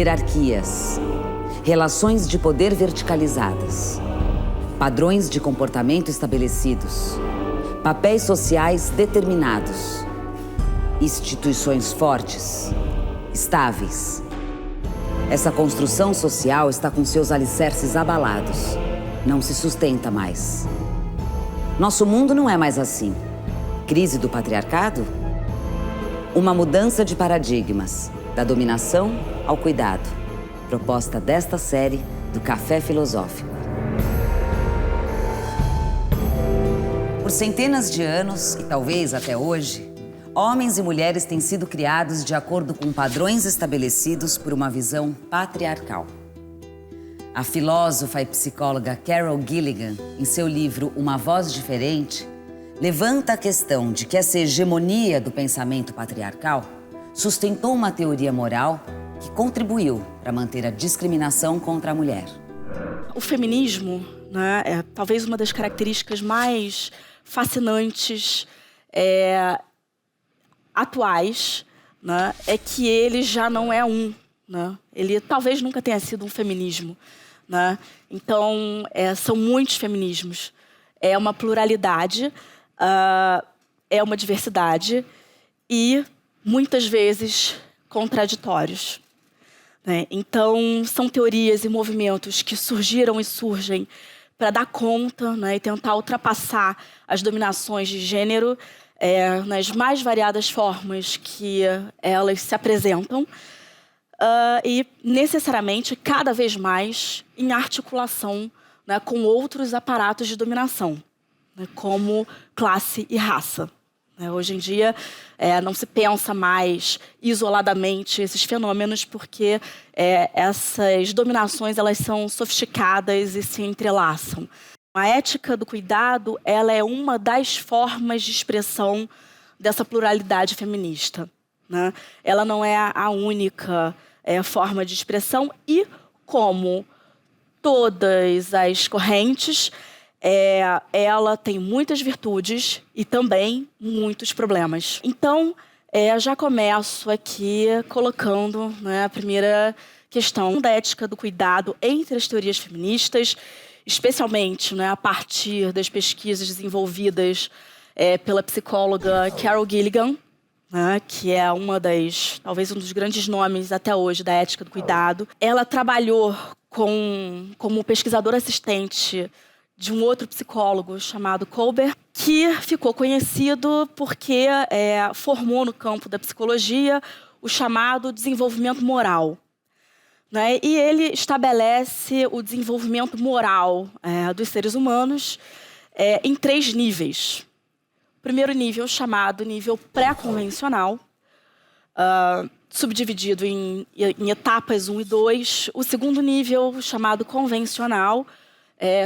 hierarquias, relações de poder verticalizadas, padrões de comportamento estabelecidos, papéis sociais determinados, instituições fortes, estáveis. Essa construção social está com seus alicerces abalados. Não se sustenta mais. Nosso mundo não é mais assim. Crise do patriarcado? Uma mudança de paradigmas, da dominação ao cuidado. Proposta desta série do Café Filosófico. Por centenas de anos, e talvez até hoje, homens e mulheres têm sido criados de acordo com padrões estabelecidos por uma visão patriarcal. A filósofa e psicóloga Carol Gilligan, em seu livro Uma Voz Diferente, levanta a questão de que essa hegemonia do pensamento patriarcal sustentou uma teoria moral que contribuiu para manter a discriminação contra a mulher. O feminismo, né, é talvez uma das características mais fascinantes, atuais, né, é que ele já não é um. Né? Ele talvez nunca tenha sido um feminismo. Né? Então, são muitos feminismos. É uma pluralidade, é uma diversidade e, muitas vezes, contraditórios. Né? Então, são teorias e movimentos que surgiram e surgem para dar conta, né, e tentar ultrapassar as dominações de gênero nas mais variadas formas que elas se apresentam e, necessariamente, cada vez mais em articulação, né, com outros aparatos de dominação, né, como classe e raça. Hoje em dia, não se pensa mais isoladamente esses fenômenos porque essas dominações elas são sofisticadas e se entrelaçam. A ética do cuidado ela é uma das formas de expressão dessa pluralidade feminista. Né? Ela não é a única forma de expressão e, como todas as correntes, ela tem muitas virtudes e também muitos problemas. Então, já começo aqui colocando, né, a primeira questão da ética do cuidado entre as teorias feministas, especialmente, né, a partir das pesquisas desenvolvidas pela psicóloga Carol Gilligan, né, que é talvez um dos grandes nomes até hoje da ética do cuidado. Ela trabalhou como pesquisadora assistente de um outro psicólogo chamado Kohlberg, que ficou conhecido porque formou no campo da psicologia o chamado desenvolvimento moral. Né? E ele estabelece o desenvolvimento moral dos seres humanos em 3 níveis. O primeiro nível, chamado nível pré-convencional, subdividido em etapas 1 e 2. O segundo nível, chamado convencional,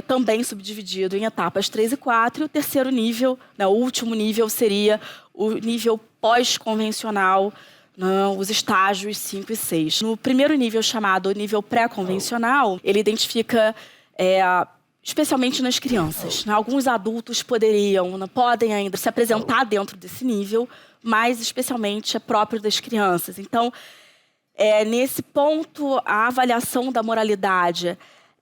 também subdividido em etapas 3 e 4. E o terceiro nível, né, o último nível, seria o nível pós-convencional, os estágios 5 e 6. No primeiro nível, chamado nível pré-convencional, ele identifica, especialmente nas crianças. Né, alguns adultos podem ainda se apresentar dentro desse nível, mas especialmente é próprio das crianças. Então, nesse ponto, a avaliação da moralidade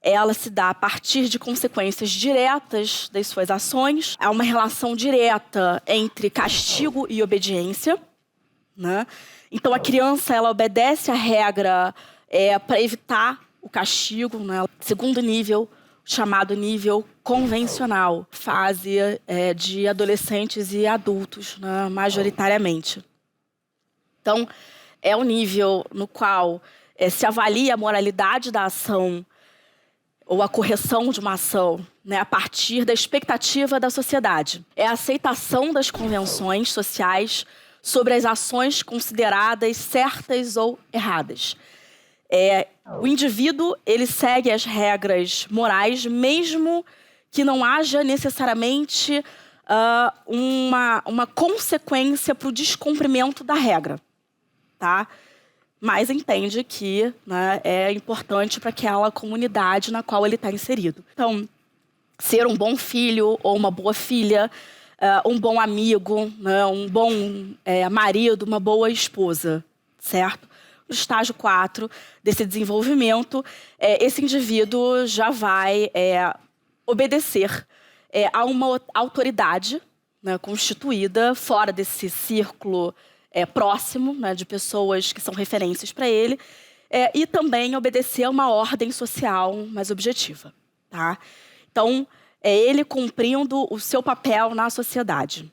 ela se dá a partir de consequências diretas das suas ações. Há uma relação direta entre castigo e obediência. Né? Então, a criança ela obedece à regra para evitar o castigo. Né? Segundo nível, chamado nível convencional, fase de adolescentes e adultos, né? Majoritariamente. Então, é o nível no qual se avalia a moralidade da ação ou a correção de uma ação, né, a partir da expectativa da sociedade. É a aceitação das convenções sociais sobre as ações consideradas certas ou erradas. O indivíduo ele segue as regras morais, mesmo que não haja necessariamente uma consequência para o descumprimento da regra. Tá? Mas entende que, né, é importante para aquela comunidade na qual ele está inserido. Então, ser um bom filho ou uma boa filha, um bom amigo, né, um bom marido, uma boa esposa, certo? para o estágio 4 desse desenvolvimento, esse indivíduo já vai obedecer a uma autoridade, né, constituída fora desse círculo próximo, né, de pessoas que são referências para ele, e também obedecer a uma ordem social mais objetiva. Tá? Então, é ele cumprindo o seu papel na sociedade.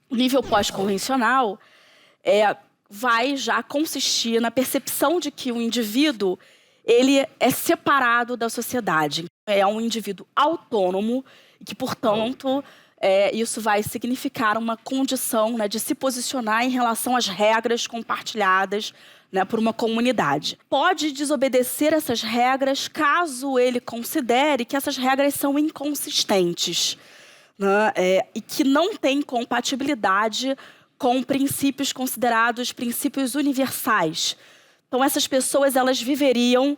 O nível pós-convencional vai já consistir na percepção de que o indivíduo ele é separado da sociedade. É um indivíduo autônomo e que, portanto, isso vai significar uma condição, né, de se posicionar em relação às regras compartilhadas, né, por uma comunidade. Pode desobedecer essas regras caso ele considere que essas regras são inconsistentes, né, e que não têm compatibilidade com princípios considerados princípios universais. Então, essas pessoas elas viveriam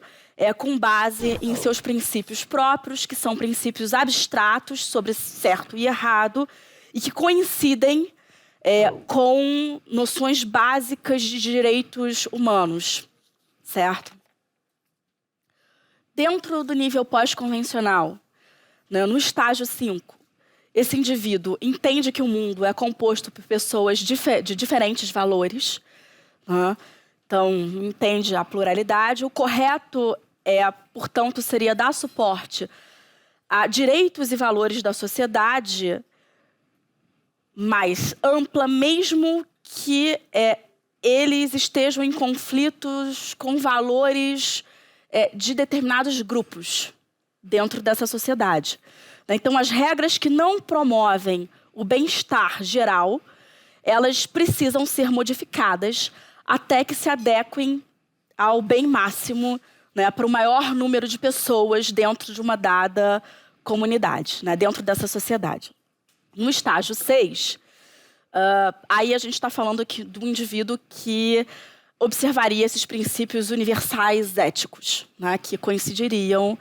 com base em seus princípios próprios, que são princípios abstratos sobre certo e errado, e que coincidem com noções básicas de direitos humanos, certo? Dentro do nível pós-convencional, né, no estágio 5, esse indivíduo entende que o mundo é composto por pessoas de diferentes valores, né? Então, entende a pluralidade. O correto, portanto, seria dar suporte a direitos e valores da sociedade mais ampla, mesmo que eles estejam em conflitos com valores de determinados grupos dentro dessa sociedade. Então, as regras que não promovem o bem-estar geral, elas precisam ser modificadas até que se adequem ao bem máximo, né, para o maior número de pessoas dentro de uma dada comunidade, né, dentro dessa sociedade. No estágio 6, aí a gente está falando do indivíduo que observaria esses princípios universais éticos, né, que coincidiriam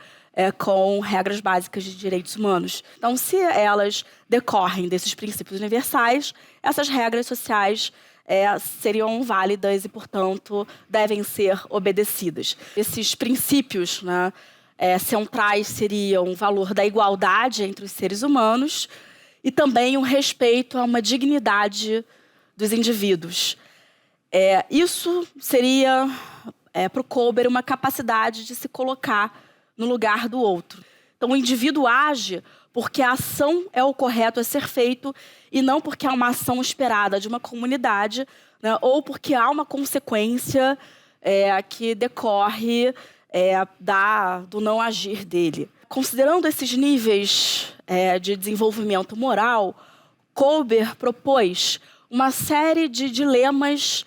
com regras básicas de direitos humanos. Então, se elas decorrem desses princípios universais, essas regras sociais seriam válidas e, portanto, devem ser obedecidas. Esses princípios, né, centrais seriam o valor da igualdade entre os seres humanos e também o respeito a uma dignidade dos indivíduos. Isso seria, para o Kohlberg, uma capacidade de se colocar no lugar do outro. Então, o indivíduo age porque a ação é o correto a ser feito e não porque há uma ação esperada de uma comunidade, né, ou porque há uma consequência que decorre do não agir dele. Considerando esses níveis de desenvolvimento moral, Kohlberg propôs uma série de dilemas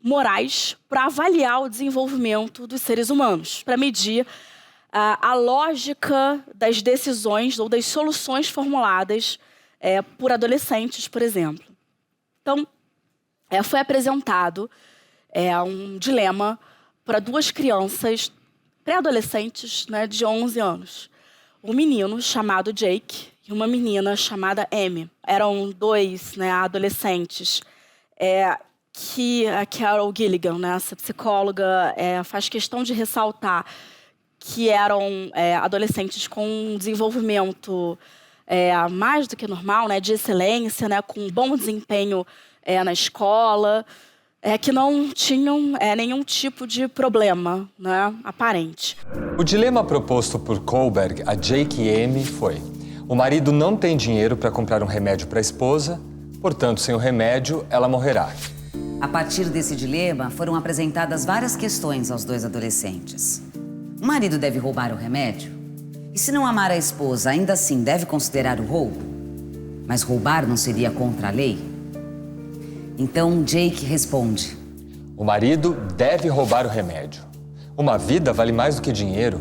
morais para avaliar o desenvolvimento dos seres humanos, para medir a lógica das decisões ou das soluções formuladas por adolescentes, por exemplo. Então, foi apresentado um dilema para duas crianças pré-adolescentes, né, de 11 anos. Um menino chamado Jake e uma menina chamada Amy. Eram dois, né, adolescentes que a Carol Gilligan, né, essa psicóloga, faz questão de ressaltar que eram adolescentes com um desenvolvimento mais do que normal, né, de excelência, né, com bom desempenho na escola, que não tinham nenhum tipo de problema, né, aparente. O dilema proposto por Kohlberg a Jake e Amy foi: o marido não tem dinheiro para comprar um remédio para a esposa, portanto, sem o remédio, ela morrerá. A partir desse dilema, foram apresentadas várias questões aos dois adolescentes. O marido deve roubar o remédio? E se não amar a esposa, ainda assim deve considerar o roubo? Mas roubar não seria contra a lei? Então, Jake responde: o marido deve roubar o remédio. Uma vida vale mais do que dinheiro.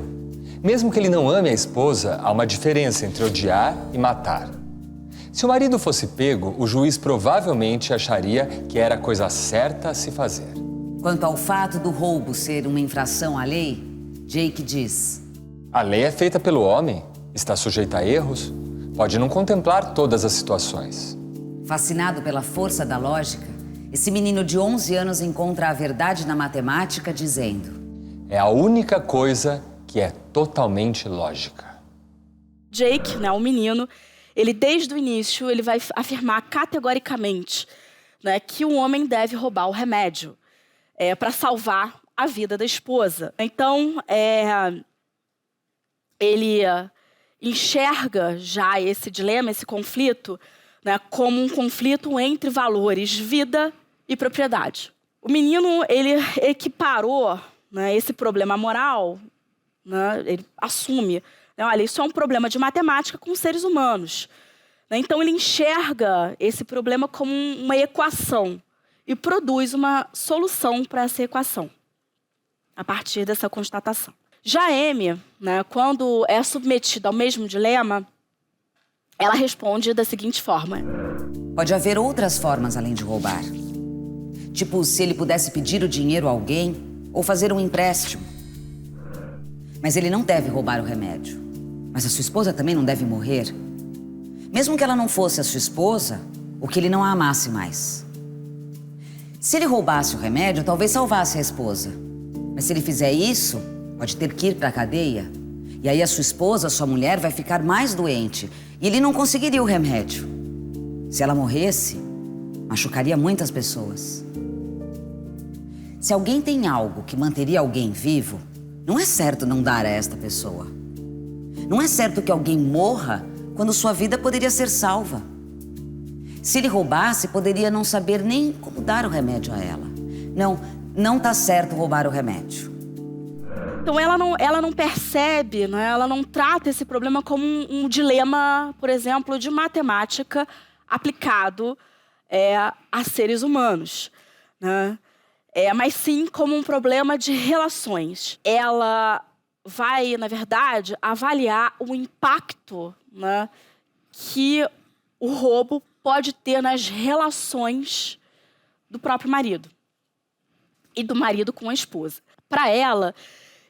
Mesmo que ele não ame a esposa, há uma diferença entre odiar e matar. Se o marido fosse pego, o juiz provavelmente acharia que era a coisa certa a se fazer. Quanto ao fato do roubo ser uma infração à lei, Jake diz: a lei é feita pelo homem, está sujeita a erros, pode não contemplar todas as situações. Fascinado pela força da lógica, Esse menino de 11 anos encontra a verdade na matemática dizendo: é a única coisa que é totalmente lógica. Jake, né, o menino, ele desde o início ele vai afirmar categoricamente, né, que o homem deve roubar o remédio para salvar a vida da esposa. Então, ele enxerga já esse dilema, esse conflito, né, como um conflito entre valores vida e propriedade. O menino, ele equiparou, né, esse problema moral, né, ele assume, né, olha, isso é um problema de matemática com seres humanos. Né, então, ele enxerga esse problema como uma equação e produz uma solução para essa equação, a partir dessa constatação. Já Amy, né, quando é submetida ao mesmo dilema, ela responde da seguinte forma: pode haver outras formas além de roubar. Tipo, se ele pudesse pedir o dinheiro a alguém ou fazer um empréstimo. Mas ele não deve roubar o remédio. Mas a sua esposa também não deve morrer. Mesmo que ela não fosse a sua esposa, ou que ele não a amasse mais. Se ele roubasse o remédio, talvez salvasse a esposa. Mas se ele fizer isso, pode ter que ir para a cadeia. E aí a sua esposa, a sua mulher, vai ficar mais doente. E ele não conseguiria o remédio. Se ela morresse, machucaria muitas pessoas. Se alguém tem algo que manteria alguém vivo, não é certo não dar a esta pessoa. Não é certo que alguém morra quando sua vida poderia ser salva. Se ele roubasse, poderia não saber nem como dar o remédio a ela. Não tá certo roubar o remédio. Então, ela não percebe, né? Ela não trata esse problema como um dilema, por exemplo, de matemática aplicado a seres humanos, né? Mas sim como um problema de relações. Ela vai, na verdade, avaliar o impacto, né, que o roubo pode ter nas relações do próprio marido e do marido com a esposa. Para ela,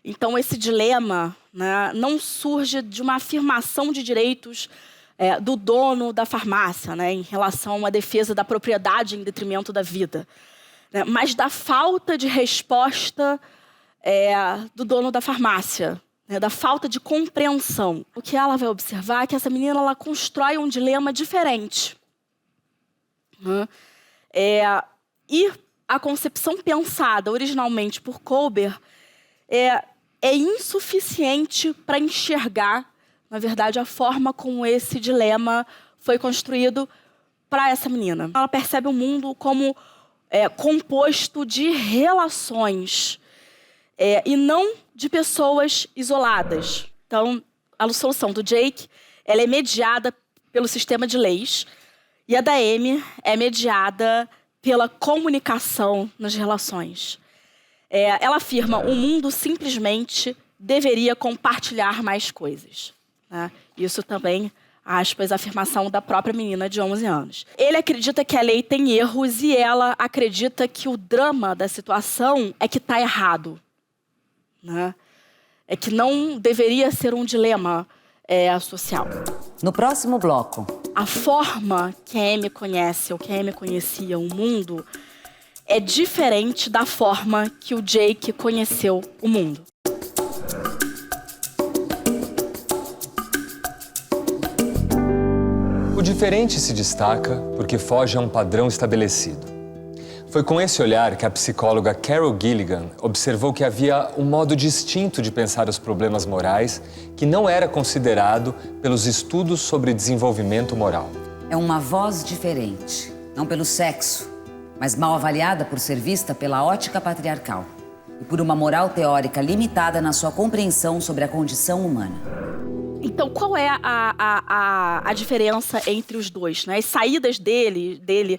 então, esse dilema, né, não surge de uma afirmação de direitos do dono da farmácia, né, em relação a uma defesa da propriedade em detrimento da vida, né, mas da falta de resposta do dono da farmácia, né, da falta de compreensão. O que ela vai observar é que essa menina ela constrói um dilema diferente. Né? E a concepção pensada originalmente por Kohlberg é insuficiente para enxergar, na verdade, a forma como esse dilema foi construído para essa menina. Ela percebe o mundo como composto de relações e não de pessoas isoladas. Então, a solução do Jake ela é mediada pelo sistema de leis e a da Amy é mediada pela comunicação nas relações. Ela afirma o mundo simplesmente deveria compartilhar mais coisas. Né? Isso também, aspas, a afirmação da própria menina de 11 anos. Ele acredita que a lei tem erros e ela acredita que o drama da situação é que está errado. Né? É que não deveria ser um dilema social. No próximo bloco. A forma que a Amy conhece, ou que a Amy conhecia o mundo, é diferente da forma que o Jake conheceu o mundo. O diferente se destaca porque foge a um padrão estabelecido. Foi com esse olhar que a psicóloga Carol Gilligan observou que havia um modo distinto de pensar os problemas morais que não era considerado pelos estudos sobre desenvolvimento moral. É uma voz diferente, não pelo sexo, mas mal avaliada por ser vista pela ótica patriarcal e por uma moral teórica limitada na sua compreensão sobre a condição humana. Então, qual é a diferença entre os dois? Né? As saídas dele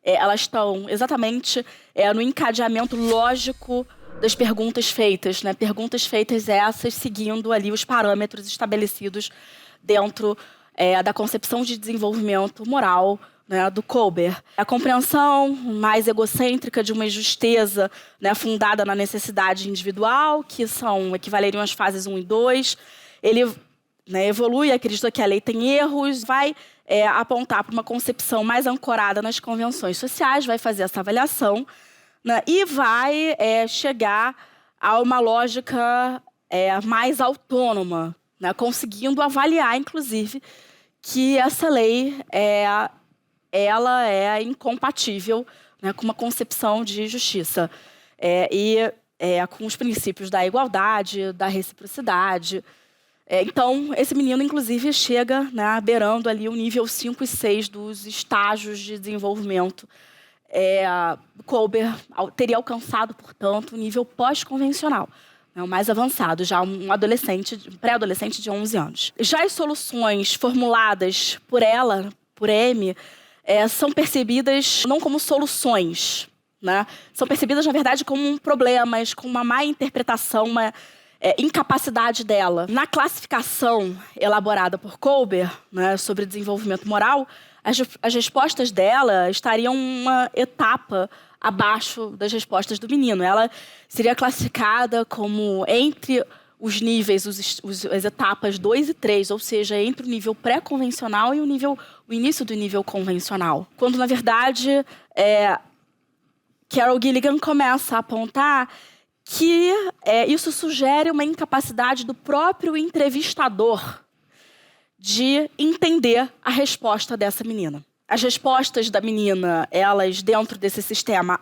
elas estão exatamente no encadeamento lógico das perguntas feitas. Né? Perguntas feitas essas seguindo ali os parâmetros estabelecidos dentro da concepção de desenvolvimento moral, né, do Kohlberg. A compreensão mais egocêntrica de uma injusteza, né, fundada na necessidade individual, que equivaleriam às fases 1 e 2. Ele né, evolui, acredita que a lei tem erros, vai apontar para uma concepção mais ancorada nas convenções sociais, vai fazer essa avaliação, né, e vai chegar a uma lógica mais autônoma, né, conseguindo avaliar, inclusive, que essa lei ela é incompatível, né, com uma concepção de justiça com os princípios da igualdade, da reciprocidade. Então, esse menino, inclusive, chega, né, beirando ali o nível 5 e 6 dos estágios de desenvolvimento. Kohlberg teria alcançado, portanto, o nível pós-convencional, né, o mais avançado, já um pré-adolescente de 11 anos. Já as soluções formuladas por ela, por Amy, são percebidas não como soluções, né? São percebidas, na verdade, como problemas, com uma má interpretação, uma incapacidade dela. Na classificação elaborada por Kohlberg, né, sobre desenvolvimento moral, as respostas dela estariam uma etapa abaixo das respostas do menino. Ela seria classificada como entre os níveis, as etapas 2 e 3, ou seja, entre o nível pré-convencional e o início do nível convencional. Quando, na verdade, Carol Gilligan começa a apontar que isso sugere uma incapacidade do próprio entrevistador de entender a resposta dessa menina. As respostas da menina, elas, dentro desse sistema,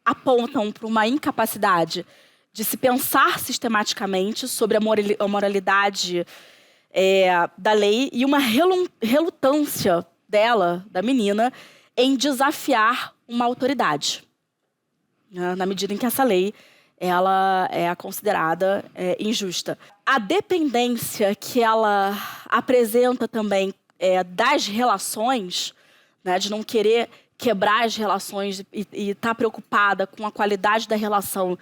apontam para uma incapacidade de se pensar sistematicamente sobre a moralidade da lei e uma relutância dela, da menina, em desafiar uma autoridade, né, na medida em que essa lei ela é considerada injusta. A dependência que ela apresenta também das relações, né, de não querer quebrar as relações e estar preocupada com a qualidade da relação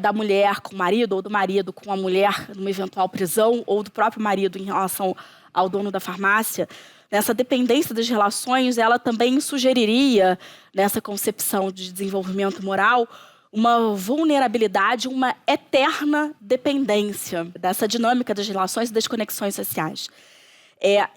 da mulher com o marido, ou do marido com a mulher numa eventual prisão, ou do próprio marido em relação ao dono da farmácia. Essa dependência das relações, ela também sugeriria, nessa concepção de desenvolvimento moral, uma vulnerabilidade, uma eterna dependência dessa dinâmica das relações e das conexões sociais.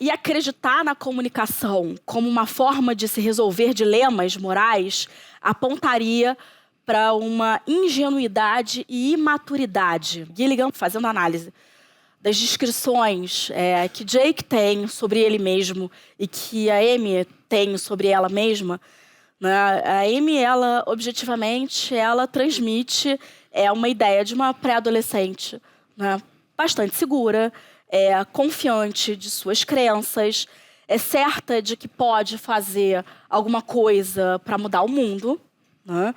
E acreditar na comunicação como uma forma de se resolver dilemas morais apontaria para uma ingenuidade e imaturidade. Gilligan, fazendo análise das descrições que Jake tem sobre ele mesmo e que a Amy tem sobre ela mesma, né? A Amy, ela, objetivamente, ela transmite uma ideia de uma pré-adolescente, né, bastante segura, confiante de suas crenças, certa de que pode fazer alguma coisa para mudar o mundo, né?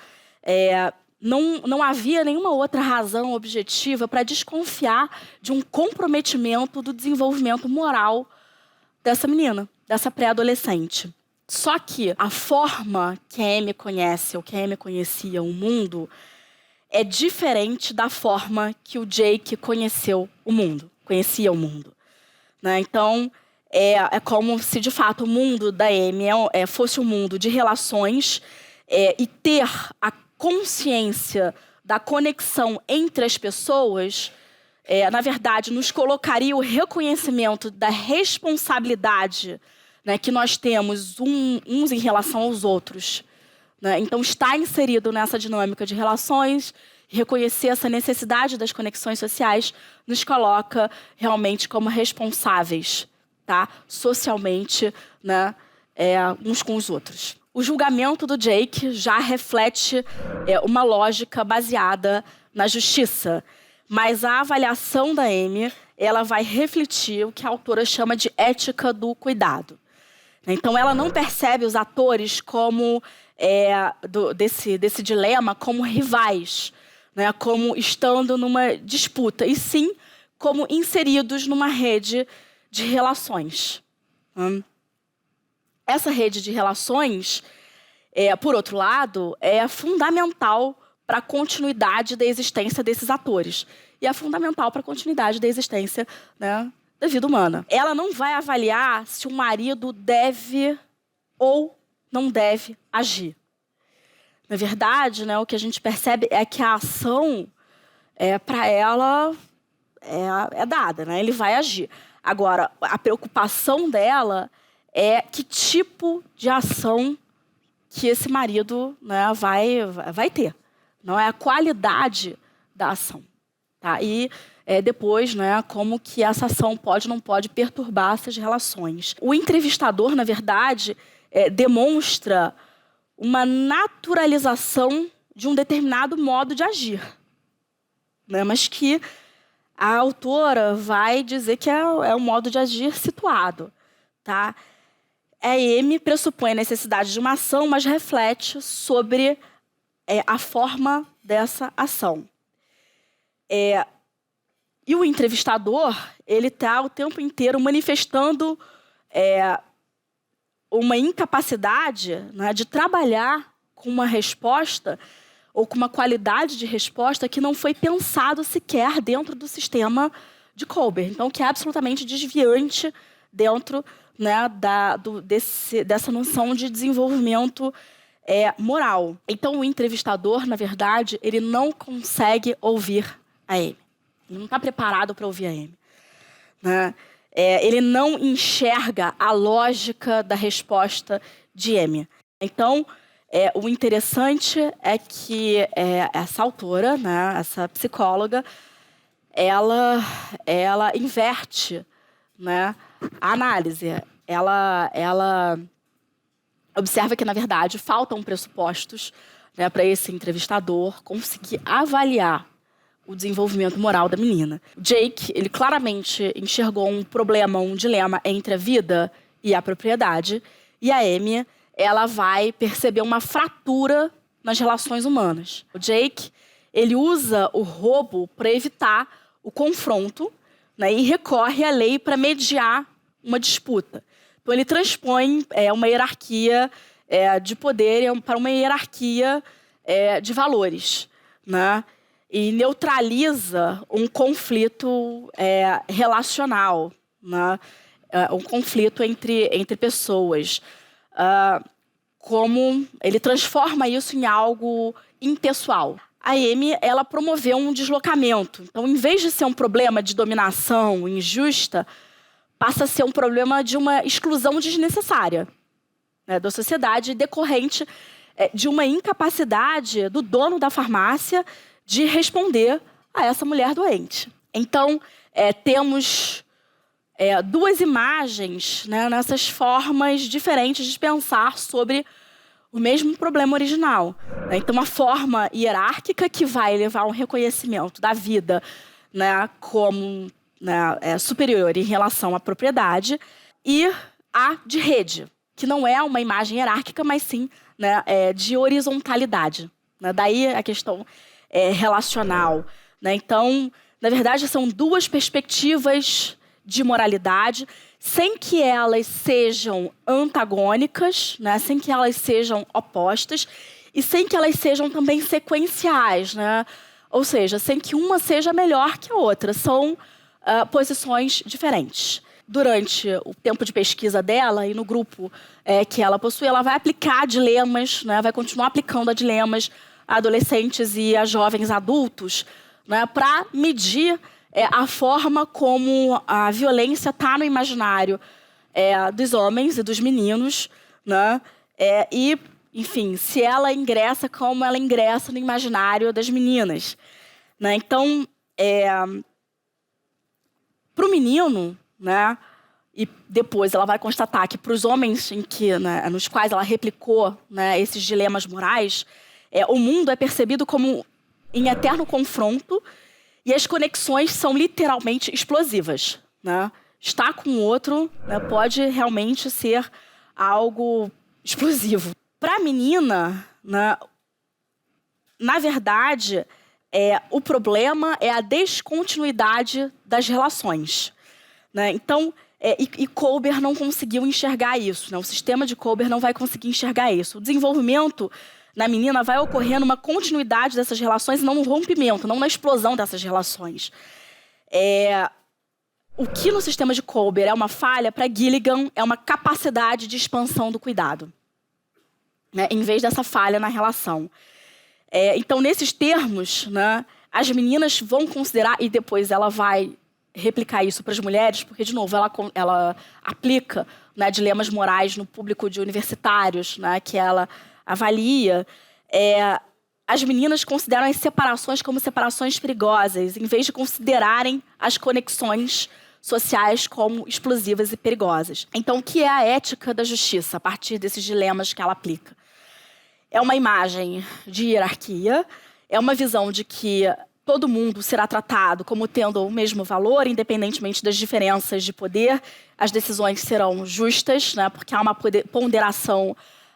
Não havia nenhuma outra razão objetiva para desconfiar de um comprometimento do desenvolvimento moral dessa menina, dessa pré-adolescente. Só que a forma que a Amy conhece, ou que a Amy conhecia o mundo, é diferente da forma que o Jake conhecia o mundo. Né? Então, é como se, de fato, o mundo da Amy fosse um mundo de relações e ter a consciência da conexão entre as pessoas, na verdade, nos colocaria o reconhecimento da responsabilidade, né, que nós temos uns em relação aos outros. Né? Então, estar inserido nessa dinâmica de relações, reconhecer essa necessidade das conexões sociais, nos coloca realmente como responsáveis, tá? Socialmente, né, uns com os outros. O julgamento do Jake já reflete uma lógica baseada na justiça, mas a avaliação da Amy, ela vai refletir o que a autora chama de ética do cuidado. Então, ela não percebe os atores como desse dilema como rivais, né, como estando numa disputa, e sim como inseridos numa rede de relações. Essa rede de relações, por outro lado, é fundamental para a continuidade da existência desses atores. E é fundamental para a continuidade da existência, né, da vida humana. Ela não vai avaliar se o marido deve ou não deve agir. Na verdade, né, o que a gente percebe é que a ação, para ela, é dada, né? Ele vai agir. Agora, a preocupação dela é que tipo de ação que esse marido, né, vai ter. Não é a qualidade da ação. Tá? E depois, né, como que essa ação pode ou não pode perturbar essas relações. O entrevistador, na verdade, demonstra uma naturalização de um determinado modo de agir, né, mas que a autora vai dizer que é um modo de agir situado. Tá? A Amy pressupõe a necessidade de uma ação, mas reflete sobre a forma dessa ação. E o entrevistador, ele está o tempo inteiro manifestando uma incapacidade, né, de trabalhar com uma resposta ou com uma qualidade de resposta que não foi pensado sequer dentro do sistema de Kolber. Então, que é absolutamente desviante dentro, né, dessa noção de desenvolvimento moral. Então, o entrevistador, na verdade, ele não consegue ouvir a Amy. Ele não está preparado para ouvir a Amy. Né? Ele não enxerga a lógica da resposta de Amy. Então, o interessante é que essa autora, né, essa psicóloga, ela inverte, né, a análise. Ela observa que, na verdade, faltam pressupostos, né, para esse entrevistador conseguir avaliar o desenvolvimento moral da menina. Jake, ele claramente enxergou um problema, um dilema entre a vida e a propriedade. E a Amy, ela vai perceber uma fratura nas relações humanas. O Jake, ele usa o roubo para evitar o confronto, né, e recorre à lei para mediar uma disputa. Então, ele transpõe uma hierarquia de poder para uma hierarquia de valores, né? E neutraliza um conflito relacional, né? Um conflito entre pessoas. Como ele transforma isso em algo impessoal. A Amy, ela promoveu um deslocamento. Então, em vez de ser um problema de dominação injusta, passa a ser um problema de uma exclusão desnecessária, né, da sociedade, decorrente de uma incapacidade do dono da farmácia de responder a essa mulher doente. Então, temos duas imagens, né, nessas formas diferentes de pensar sobre o mesmo problema original. Né? Então, uma forma hierárquica que vai levar a um reconhecimento da vida, né, como, né, superior em relação à propriedade, e a de rede, que não é uma imagem hierárquica, mas sim, né, de horizontalidade. Né? Daí a questão relacional. Né? Então, na verdade, são duas perspectivas de moralidade, sem que elas sejam antagônicas, né? Sem que elas sejam opostas e sem que elas sejam também sequenciais, né? Ou seja, sem que uma seja melhor que a outra. São posições diferentes. Durante o tempo de pesquisa dela e no grupo que ela possui, ela vai aplicar dilemas, né? Vai continuar aplicando a dilemas a adolescentes e a jovens adultos, né? Para medir a forma como a violência está no imaginário dos homens e dos meninos, né? E, enfim, se ela ingressa, como ela ingressa no imaginário das meninas. Né? Então, para o menino, né? E depois ela vai constatar que para os homens né, nos quais ela replicou, né, esses dilemas morais, o mundo é percebido como em eterno confronto. E as conexões são literalmente explosivas. Né? Estar com o outro, né, pode realmente ser algo explosivo. Para a menina, né, na verdade, o problema é a descontinuidade das relações. Né? Então, e Kolber não conseguiu enxergar isso. Né? O sistema de Kolber não vai conseguir enxergar isso. O desenvolvimento na menina vai ocorrer numa continuidade dessas relações, não no rompimento, não na explosão dessas relações. O que no sistema de Kolber é uma falha, para Gilligan é uma capacidade de expansão do cuidado, né, em vez dessa falha na relação. Então, nesses termos, né, as meninas vão considerar, e depois ela vai replicar isso para as mulheres, porque, de novo, ela aplica, né, dilemas morais no público de universitários, né, que ela avalia. As meninas consideram as separações como separações perigosas, em vez de considerarem as conexões sociais como explosivas e perigosas. Então, o que é a ética da justiça, a partir desses dilemas que ela aplica? É uma imagem de hierarquia, é uma visão de que todo mundo será tratado como tendo o mesmo valor, independentemente das diferenças de poder. As decisões serão justas, né, porque há uma ponderação,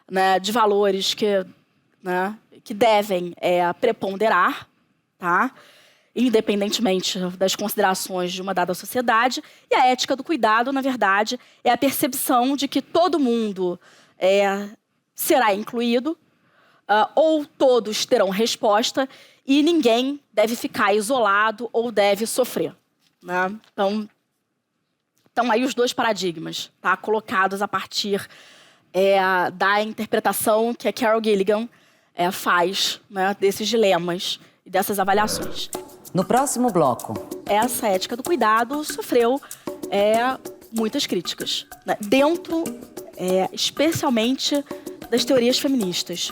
né, de valores que devem preponderar, tá? Independentemente das considerações de uma dada sociedade. E a ética do cuidado, na verdade, é a percepção de que todo mundo será incluído, ou todos terão resposta, e ninguém deve ficar isolado ou deve sofrer, né? Então aí os dois paradigmas, tá, colocados a partir da interpretação que a Carol Gilligan faz, né, desses dilemas e dessas avaliações. No próximo bloco. Essa ética do cuidado sofreu muitas críticas, né, dentro, especialmente, das teorias feministas.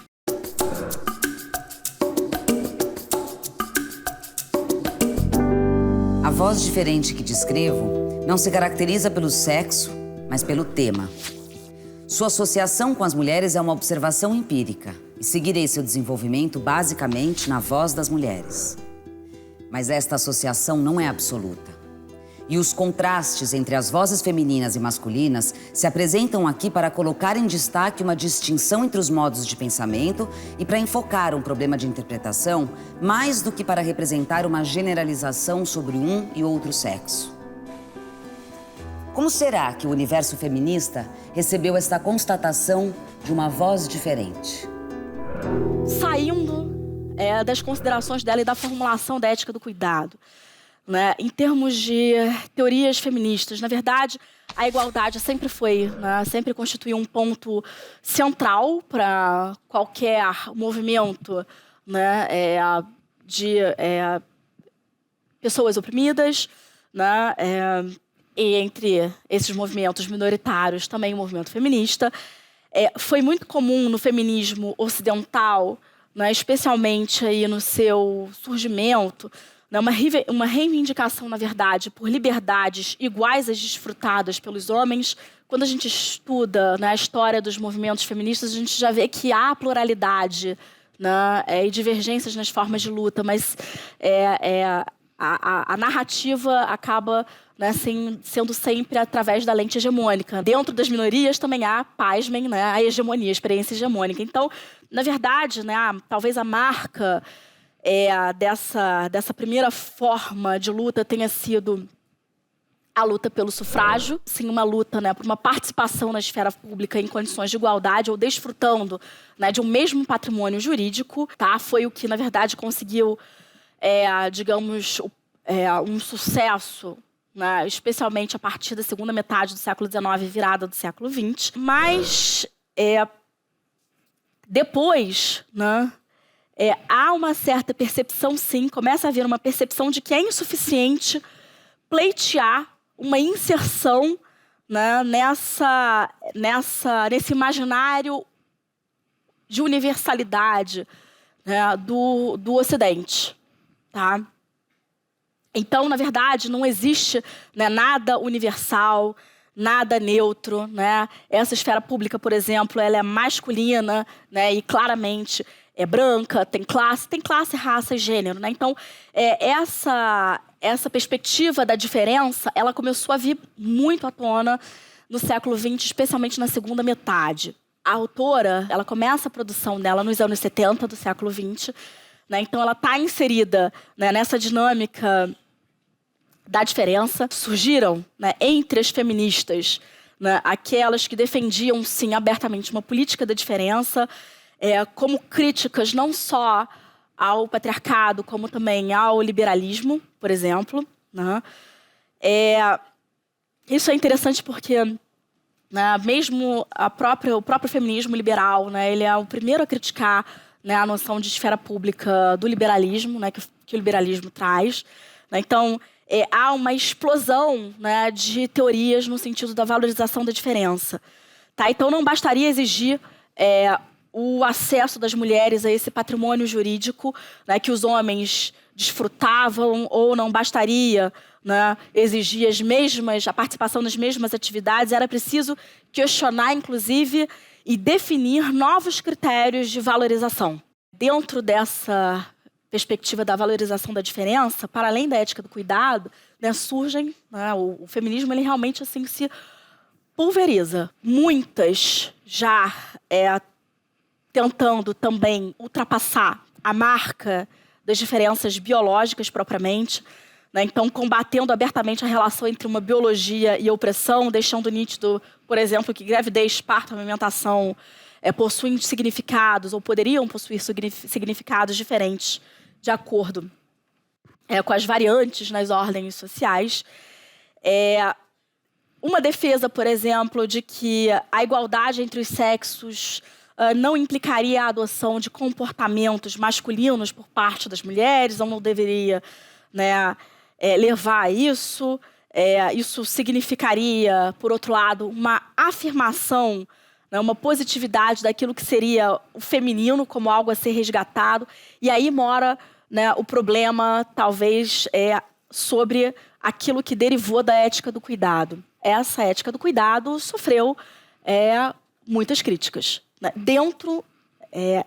A voz diferente que descrevo não se caracteriza pelo sexo, mas pelo tema. Sua associação com as mulheres é uma observação empírica e seguirei seu desenvolvimento basicamente na voz das mulheres. Mas esta associação não é absoluta. E os contrastes entre as vozes femininas e masculinas se apresentam aqui para colocar em destaque uma distinção entre os modos de pensamento e para enfocar um problema de interpretação mais do que para representar uma generalização sobre um e outro sexo. Como será que o universo feminista recebeu esta constatação de uma voz diferente? Saindo das considerações dela e da formulação da ética do cuidado, né, em termos de teorias feministas, na verdade, a igualdade sempre foi, né, sempre constituiu um ponto central para qualquer movimento, né, de pessoas oprimidas, né, e entre esses movimentos minoritários também o movimento feminista. Foi muito comum no feminismo ocidental, né, especialmente aí no seu surgimento, né, uma reivindicação, na verdade, por liberdades iguais às desfrutadas pelos homens. Quando a gente estuda, né, a história dos movimentos feministas, a gente já vê que há pluralidade, né, e divergências nas formas de luta, mas a narrativa acaba, né, sendo sempre através da lente hegemônica. Dentro das minorias também há, pasmem, né, a hegemonia, a experiência hegemônica. Então, na verdade, né, talvez a marca dessa primeira forma de luta tenha sido a luta pelo sufrágio, sim, uma luta, né, por uma participação na esfera pública em condições de igualdade ou desfrutando, né, de um mesmo patrimônio jurídico, tá? Foi o que, na verdade, conseguiu, digamos, um sucesso, né, especialmente a partir da segunda metade do século XIX, virada do século XX. Mas depois, né, há uma certa percepção, sim, começa a haver uma percepção de que é insuficiente pleitear uma inserção, né, nesse imaginário de universalidade, né, do Ocidente, tá? Então, na verdade, não existe, né, nada universal, nada neutro, né? Essa esfera pública, por exemplo, ela é masculina, né, e claramente é branca, tem classe, raça e gênero, né? Então, essa perspectiva da diferença, ela começou a vir muito à tona no século XX, especialmente na segunda metade. A autora, ela começa a produção dela nos anos 70 do século XX, né? Então, ela está inserida, né, nessa dinâmica da diferença. Surgiram, né, entre as feministas, né, aquelas que defendiam, sim, abertamente uma política da diferença, como críticas não só ao patriarcado, como também ao liberalismo, por exemplo, né? Isso é interessante porque, né, mesmo o próprio feminismo liberal, né, ele é o primeiro a criticar, né, a noção de esfera pública do liberalismo, né, que o liberalismo traz, né? Então, há uma explosão, né, de teorias no sentido da valorização da diferença. Tá? Então, não bastaria exigir o acesso das mulheres a esse patrimônio jurídico, né, que os homens desfrutavam, ou não bastaria, né, exigir a participação nas mesmas atividades. Era preciso questionar, inclusive, e definir novos critérios de valorização. Dentro dessa perspectiva da valorização da diferença, para além da ética do cuidado, né, surgem, né, o feminismo ele realmente assim se pulveriza. Muitas já tentando também ultrapassar a marca das diferenças biológicas propriamente, né? Então combatendo abertamente a relação entre uma biologia e opressão, deixando nítido, por exemplo, que gravidez, parto, amamentação possuem significados ou poderiam possuir significados diferentes de acordo com as variantes nas ordens sociais. Uma defesa, por exemplo, de que a igualdade entre os sexos não implicaria a adoção de comportamentos masculinos por parte das mulheres, ou não deveria, né, levar a isso. Isso significaria, por outro lado, uma afirmação, né, uma positividade daquilo que seria o feminino como algo a ser resgatado. E aí mora, né, o problema, talvez, sobre aquilo que derivou da ética do cuidado. Essa ética do cuidado sofreu muitas críticas, né, dentro,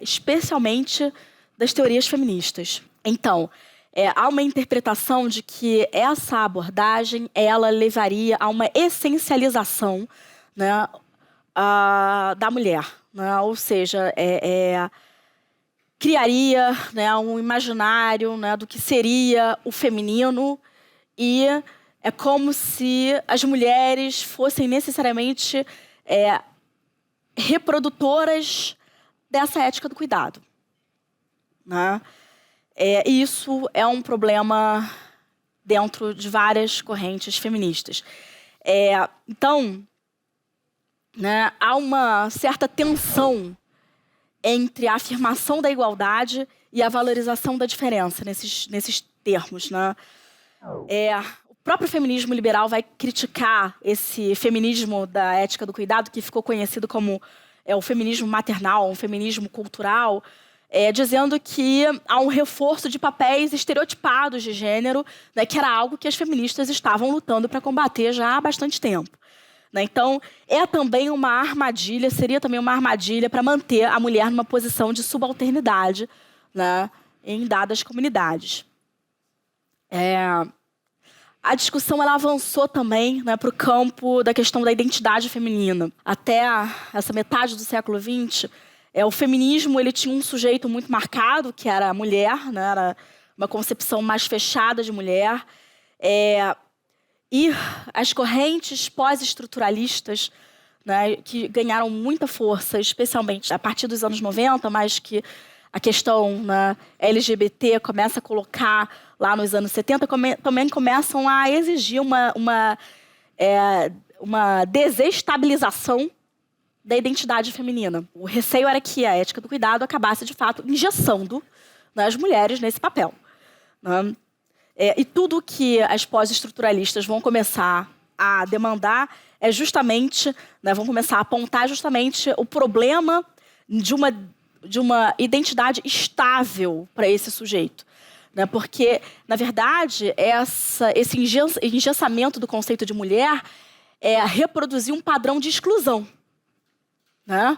especialmente, das teorias feministas. Então, há uma interpretação de que essa abordagem ela levaria a uma essencialização, né, da mulher, né? Ou seja, criaria, né, um imaginário, né, do que seria o feminino, e é como se as mulheres fossem necessariamente reprodutoras dessa ética do cuidado, né? E isso é um problema dentro de várias correntes feministas. Então, né, há uma certa tensão entre a afirmação da igualdade e a valorização da diferença nesses termos, né? O próprio feminismo liberal vai criticar esse feminismo da ética do cuidado, que ficou conhecido como o feminismo maternal, um feminismo cultural, dizendo que há um reforço de papéis estereotipados de gênero, né, que era algo que as feministas estavam lutando para combater já há bastante tempo. Né? Então, seria também uma armadilha para manter a mulher numa posição de subalternidade, né, em dadas comunidades. A discussão ela avançou também, né, para o campo da questão da identidade feminina. Até essa metade do século XX, o feminismo ele tinha um sujeito muito marcado, que era a mulher, né, era uma concepção mais fechada de mulher. E as correntes pós-estruturalistas, né, que ganharam muita força, especialmente a partir dos anos 90, mas que a questão, né, LGBT começa a colocar lá nos anos 70, também começam a exigir uma desestabilização da identidade feminina. O receio era que a ética do cuidado acabasse, de fato, engessando, né, as mulheres nesse papel. Né? E tudo que as pós-estruturalistas vão começar a demandar é justamente, né, vão começar a apontar justamente o problema de uma identidade estável para esse sujeito. Né? Porque, na verdade, esse engessamento do conceito de mulher reproduzir um padrão de exclusão. Né?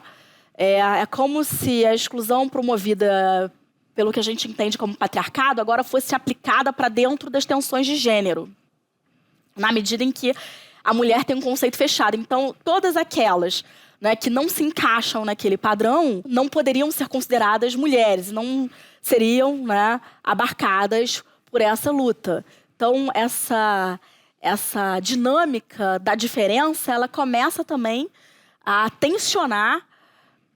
É como se a exclusão promovida pelo que a gente entende como patriarcado, agora fosse aplicada para dentro das tensões de gênero, na medida em que a mulher tem um conceito fechado. Então, todas aquelas, né, que não se encaixam naquele padrão não poderiam ser consideradas mulheres, não seriam, né, abarcadas por essa luta. Então, essa dinâmica da diferença, ela começa também a tensionar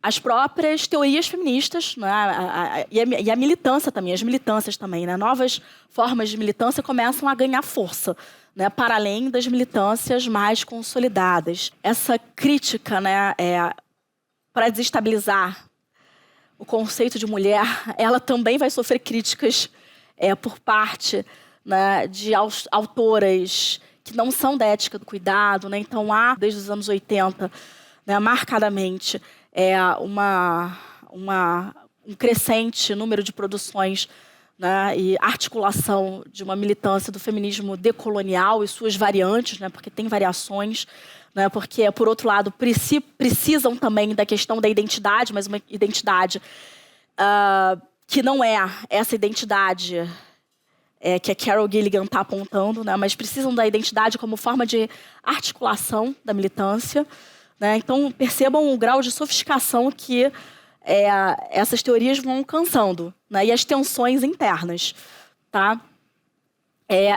as próprias teorias feministas, né, e a militância também, as militâncias também. Né, novas formas de militância começam a ganhar força, né, para além das militâncias mais consolidadas. Essa crítica, né, para desestabilizar o conceito de mulher, ela também vai sofrer críticas por parte, né, de autoras que não são da ética do cuidado, né? Então há, desde os anos 80, né, marcadamente, um crescente número de produções, né, e articulação de uma militância do feminismo decolonial e suas variantes, né, porque tem variações, né, porque, por outro lado, precisam também da questão da identidade, mas uma identidade que não é essa identidade que a Carol Gilligan está apontando, né, mas precisam da identidade como forma de articulação da militância, né? Então, percebam o grau de sofisticação que essas teorias vão alcançando, né, e as tensões internas. Tá?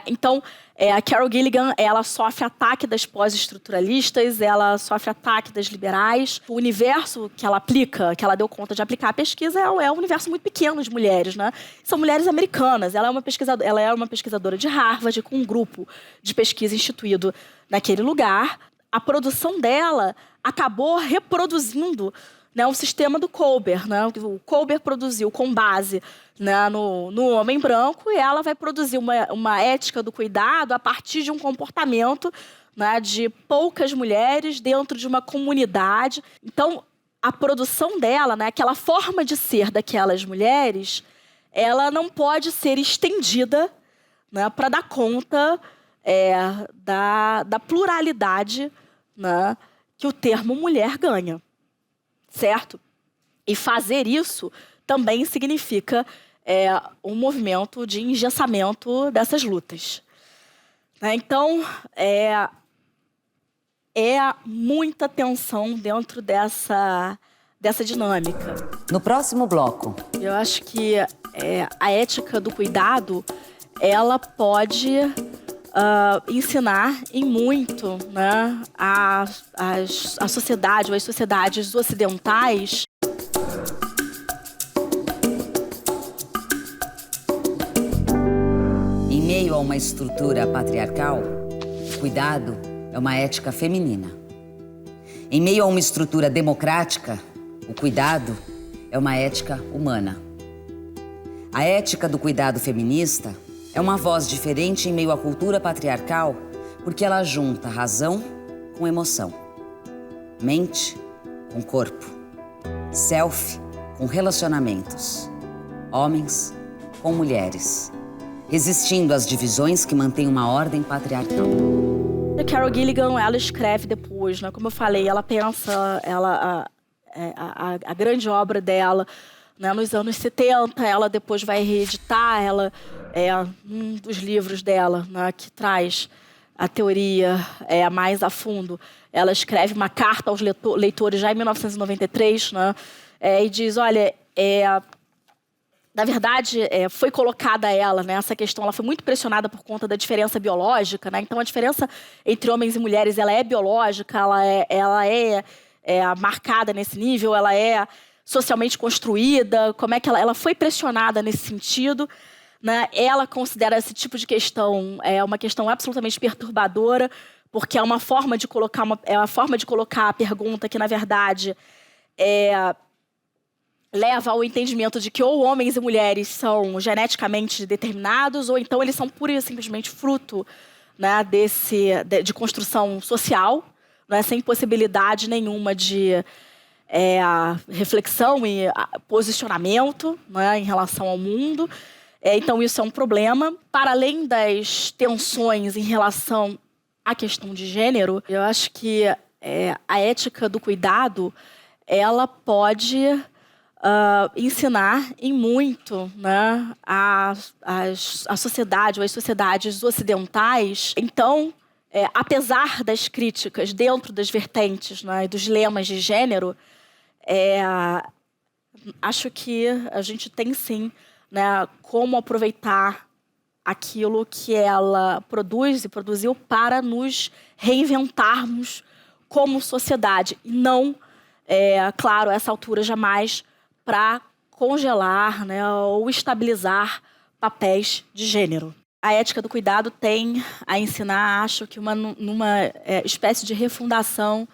Então, a Carol Gilligan, ela sofre ataque das pós-estruturalistas, ela sofre ataque das liberais. O universo que ela aplica, que ela deu conta de aplicar a pesquisa, é um universo muito pequeno de mulheres, né? São mulheres americanas. Ela é uma pesquisadora de Harvard, com um grupo de pesquisa instituído naquele lugar. A produção dela acabou reproduzindo, né, o sistema do Kohlberg, né? O Kohlberg produziu com base, né, no homem branco, e ela vai produzir uma ética do cuidado a partir de um comportamento, né, de poucas mulheres dentro de uma comunidade. Então, a produção dela, né, aquela forma de ser daquelas mulheres, ela não pode ser estendida, né, para dar conta da pluralidade, né, que o termo mulher ganha. Certo? E fazer isso também significa um movimento de engessamento dessas lutas. Né? Então, muita tensão dentro dessa dinâmica. No próximo bloco. Eu acho que a ética do cuidado, ela pode ensinar em muito, né, a sociedade ou as sociedades ocidentais. Em meio a uma estrutura patriarcal, o cuidado é uma ética feminina. Em meio a uma estrutura democrática, o cuidado é uma ética humana. A ética do cuidado feminista é uma voz diferente em meio à cultura patriarcal, porque ela junta razão com emoção, mente com corpo, self com relacionamentos, homens com mulheres, resistindo às divisões que mantêm uma ordem patriarcal. A Carol Gilligan, ela escreve depois, né? Como eu falei, ela pensa, a grande obra dela, né, nos anos 70, ela depois vai reeditar, um dos livros dela, né, que traz a teoria mais a fundo. Ela escreve uma carta aos leitores já em 1993, né, e diz, olha, na verdade, foi colocada ela, né, essa questão, ela foi muito pressionada por conta da diferença biológica, né, então a diferença entre homens e mulheres, ela é biológica, ela é marcada nesse nível, ela é socialmente construída, como é que ela foi pressionada nesse sentido, né? Ela considera esse tipo de questão uma questão absolutamente perturbadora, porque é uma forma de colocar a pergunta que, na verdade, leva ao entendimento de que ou homens e mulheres são geneticamente determinados, ou então eles são pura e simplesmente fruto, né, de construção social, né, sem possibilidade nenhuma de reflexão e posicionamento, né, em relação ao mundo. Então, isso é um problema. Para além das tensões em relação à questão de gênero, eu acho que a ética do cuidado, ela pode ensinar em muito, né, a sociedade ou as sociedades ocidentais. Então, apesar das críticas dentro das vertentes, né, e dos dilemas de gênero, acho que a gente tem sim, né, como aproveitar aquilo que ela produz e produziu para nos reinventarmos como sociedade. E não, claro, a essa altura jamais para congelar, né, ou estabilizar papéis de gênero. A ética do cuidado tem a ensinar, acho que numa espécie de refundação,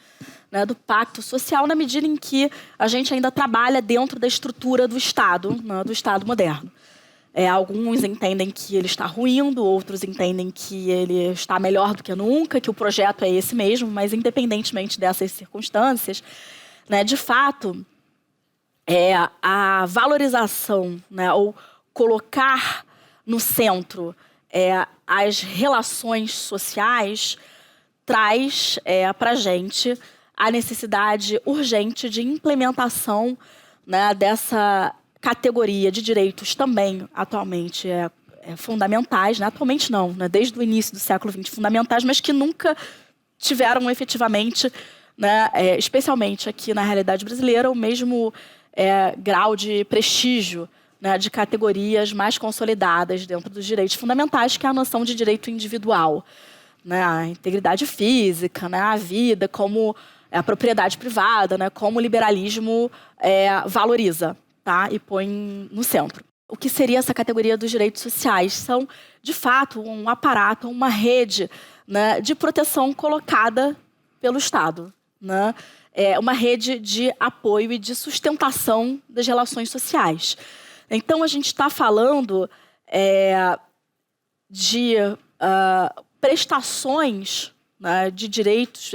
né, do pacto social, na medida em que a gente ainda trabalha dentro da estrutura do Estado, né, do Estado moderno. Alguns entendem que ele está ruindo, outros entendem que ele está melhor do que nunca, que o projeto é esse mesmo, mas independentemente dessas circunstâncias, né, de fato, a valorização, né, ou colocar no centro as relações sociais traz para a gente a necessidade urgente de implementação, né, dessa categoria de direitos também atualmente fundamentais, né? Atualmente não, né? Desde o início do século XX, fundamentais, mas que nunca tiveram efetivamente, né, especialmente aqui na realidade brasileira, o mesmo grau de prestígio, né, de categorias mais consolidadas dentro dos direitos fundamentais, que é a noção de direito individual, né, a integridade física, né, a vida, como a propriedade privada, né, como o liberalismo valoriza, tá, e põe no centro. O que seria essa categoria dos direitos sociais? São, de fato, um aparato, uma rede, né, de proteção colocada pelo Estado, né? Uma rede de apoio e de sustentação das relações sociais. Então, a gente está falando de prestações, né, de direitos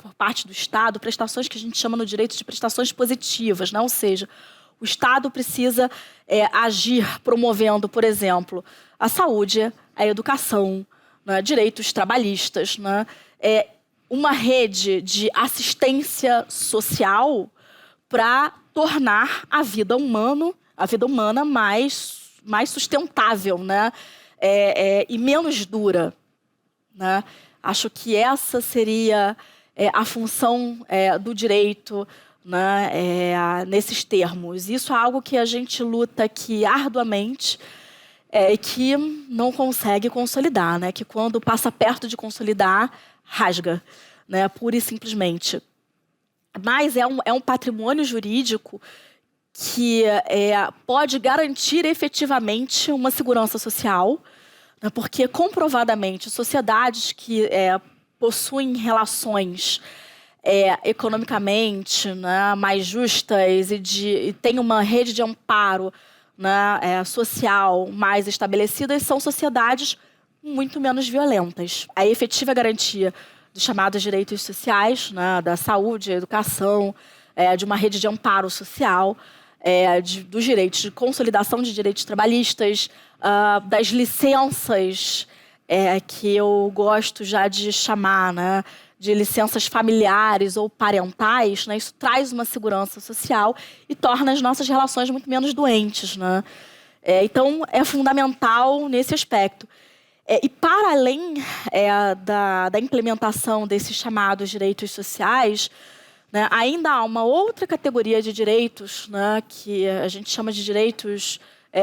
por parte do Estado, prestações que a gente chama no direito de prestações positivas, né? Ou seja, o Estado precisa agir promovendo, por exemplo, a saúde, a educação, né, direitos trabalhistas, né, uma rede de assistência social para tornar a vida humana mais sustentável, né, e menos dura, né? Acho que essa seria a função do direito, né, nesses termos. Isso é algo que a gente luta aqui arduamente e que não consegue consolidar, né, que quando passa perto de consolidar, rasga, né, pura e simplesmente. Mas é um patrimônio jurídico que pode garantir efetivamente uma segurança social, né, porque comprovadamente sociedades que possuem relações economicamente, né, mais justas e tem uma rede de amparo, né, social mais estabelecidas, são sociedades muito menos violentas. A efetiva garantia dos chamados direitos sociais, né, da saúde, da educação, de uma rede de amparo social, dos direitos de consolidação de direitos trabalhistas, das licenças que eu gosto já de chamar, né, de licenças familiares ou parentais, né, isso traz uma segurança social e torna as nossas relações muito menos doentes, né? Então, é fundamental nesse aspecto. E para além da implementação desses chamados direitos sociais, né, ainda há uma outra categoria de direitos, né, que a gente chama de direitos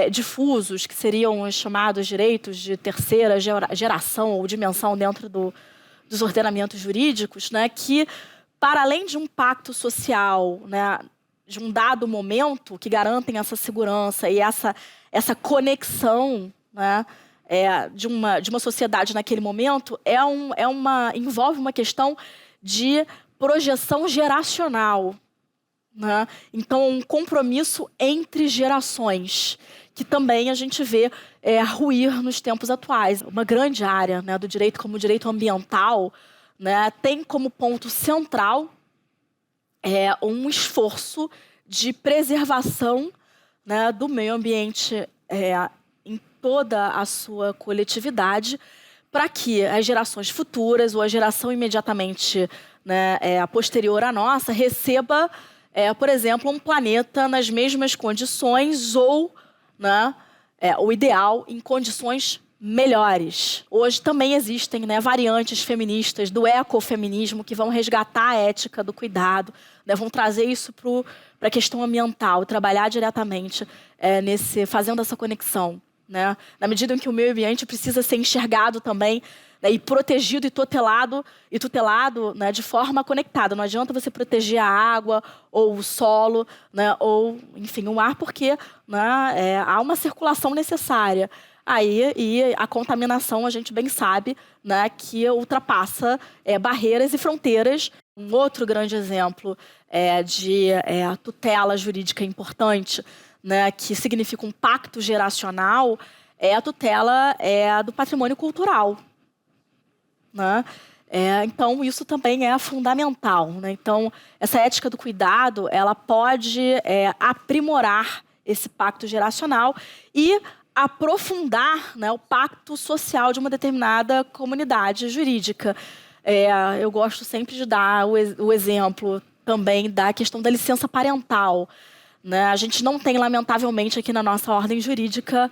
difusos, que seriam os chamados direitos de terceira geração ou dimensão dentro dos ordenamentos jurídicos, né, que, para além de um pacto social, né, de um dado momento, que garantem essa segurança e essa conexão, né, de uma sociedade naquele momento, envolve uma questão de projeção geracional, né? Então, um compromisso entre gerações, que também a gente vê ruir nos tempos atuais. Uma grande área, né, do direito, como o direito ambiental, né, tem como ponto central um esforço de preservação, né, do meio ambiente em toda a sua coletividade, para que as gerações futuras ou a geração imediatamente, né, posterior à nossa receba, por exemplo, um planeta nas mesmas condições ou, né, o ideal, em condições melhores. Hoje também existem, né, variantes feministas do ecofeminismo que vão resgatar a ética do cuidado, né, vão trazer isso para a questão ambiental, trabalhar diretamente fazendo essa conexão, né, na medida em que o meio ambiente precisa ser enxergado também, né, e protegido e tutelado, né, de forma conectada. Não adianta você proteger a água ou o solo, né, ou, enfim, o ar, porque, né, há uma circulação necessária. E a contaminação, a gente bem sabe, né, que ultrapassa barreiras e fronteiras. Um outro grande exemplo de tutela jurídica importante, né, que significa um pacto geracional, é a tutela do patrimônio cultural, né? Então, isso também é fundamental, né? Então, essa ética do cuidado, ela pode aprimorar esse pacto geracional e aprofundar, né, o pacto social de uma determinada comunidade jurídica. Eu gosto sempre de dar o exemplo também da questão da licença parental, né? A gente não tem, lamentavelmente, aqui na nossa ordem jurídica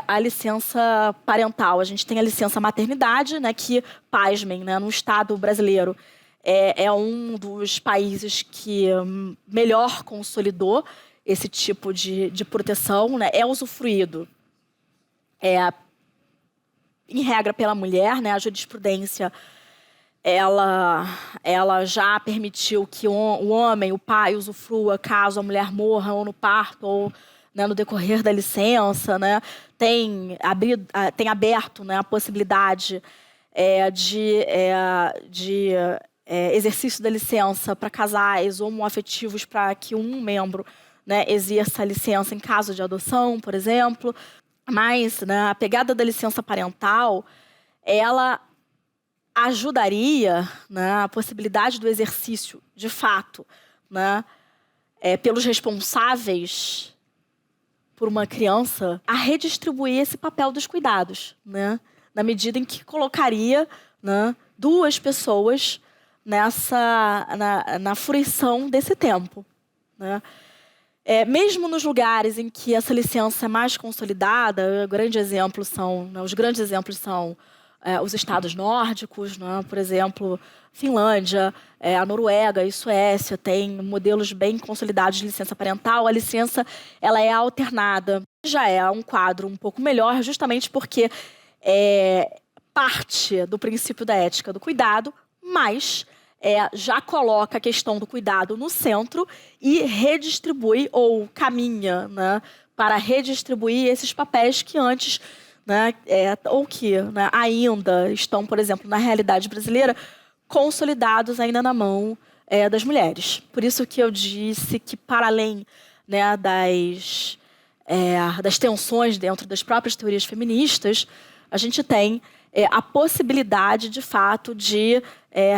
a licença parental. A gente tem a licença maternidade, né, que, pasmem, né, no Estado brasileiro é um dos países que melhor consolidou esse tipo de proteção, né? É usufruído, em regra, pela mulher, né? A jurisprudência ela já permitiu que o homem, o pai, usufrua caso a mulher morra ou no parto ou, né, no decorrer da licença, né? Tem aberto, né, a possibilidade de exercício da licença para casais homoafetivos, para que um membro, né, exerça a licença em caso de adoção, por exemplo. Mas, né, a pegada da licença parental, ela ajudaria, né, a possibilidade do exercício, de fato, né, pelos responsáveis por uma criança, a redistribuir esse papel dos cuidados, né, na medida em que colocaria, né, duas pessoas na fruição desse tempo, né. Mesmo nos lugares em que essa licença é mais consolidada, os grandes exemplos são os estados nórdicos, né? Por exemplo, Finlândia, a Noruega e Suécia têm modelos bem consolidados de licença parental. A licença ela é alternada. Já é um quadro um pouco melhor, justamente porque parte do princípio da ética do cuidado, mas já coloca a questão do cuidado no centro e redistribui ou caminha, né, para redistribuir esses papéis que antes, né, ou que, né, ainda estão, por exemplo, na realidade brasileira, consolidados ainda na mão das mulheres. Por isso que eu disse que, para além, né, das tensões dentro das próprias teorias feministas, a gente tem a possibilidade, de fato, de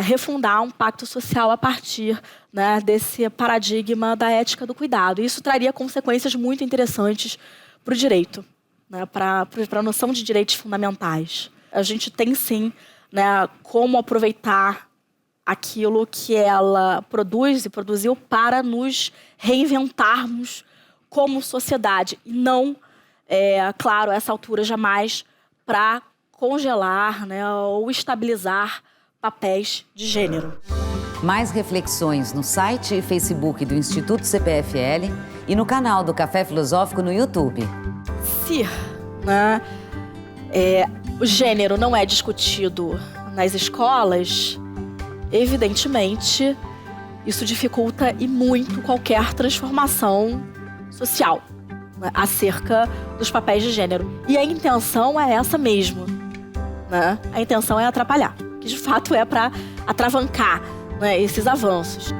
refundar um pacto social a partir, né, desse paradigma da ética do cuidado. Isso traria consequências muito interessantes para o direito, né, para a noção de direitos fundamentais. A gente tem, sim, né, como aproveitar aquilo que ela produz e produziu para nos reinventarmos como sociedade. E não, claro, a essa altura jamais para congelar, né, ou estabilizar papéis de gênero. Mais reflexões no site e Facebook do Instituto CPFL e no canal do Café Filosófico no YouTube. Se, né, o gênero não é discutido nas escolas, evidentemente, isso dificulta e muito qualquer transformação social, né, acerca dos papéis de gênero. E a intenção é essa mesmo, né? A intenção é atrapalhar, que de fato é para atravancar, né, esses avanços.